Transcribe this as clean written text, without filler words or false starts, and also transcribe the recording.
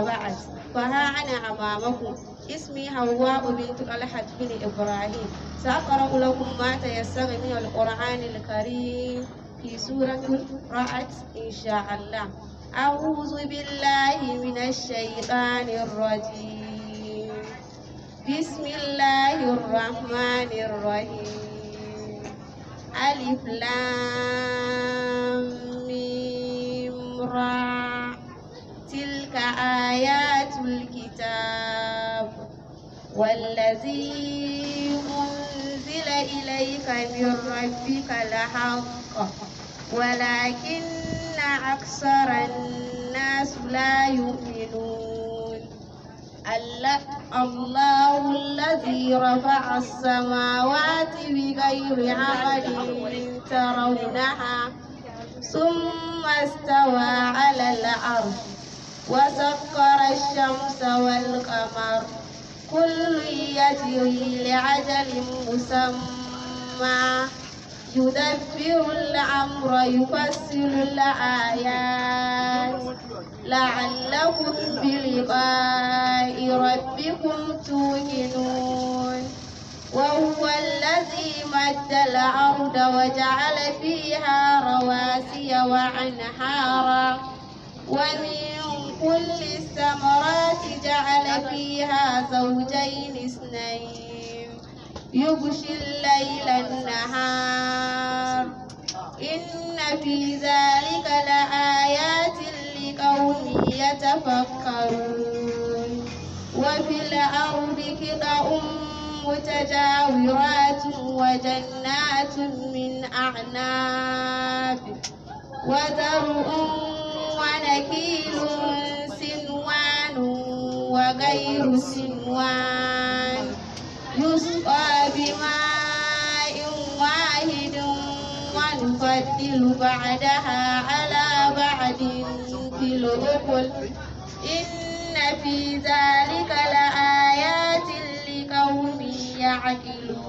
أما بعد فها أنا أمامكم اسمي حواء بنت طلحة بن إبراهيم سأقرأ لكم ما تيسر من القرآن الكريم في سورة رعد إن شاء الله. أعوذ بالله من الشيطان الرجيم. بسم الله الرحمن الرحيم. ألف لام ميم را تلك آيات الكتاب والذي أنزل إليك من ربك لحق ولكن أكثر الناس لا يؤمنون. الله الذي رفع السماوات بغير عمد ترونها ثم استوى على الأرض وسخر الشمس والقمر كل يجري لعجل مسمى يدبر الأمر يفصل الآيات لعلكم بلقاء ربكم توقنون. وهو الذي مد الأرض وجعل فيها رواسي وأنهارا ومن كل الثمرات جعل فيها زوجين اثنين يغشي الليل النهار إن في ذلك لآيات لقوم يتفكرون. وفي الأرض قطع متجاورات وجنات من أعناب وزرع ونخيل سنوان وغير سنوان يسقى بماء واحد ونفضل بعدها على بعد في الأكل إن في ذلك لآيات لقوم يعقلون.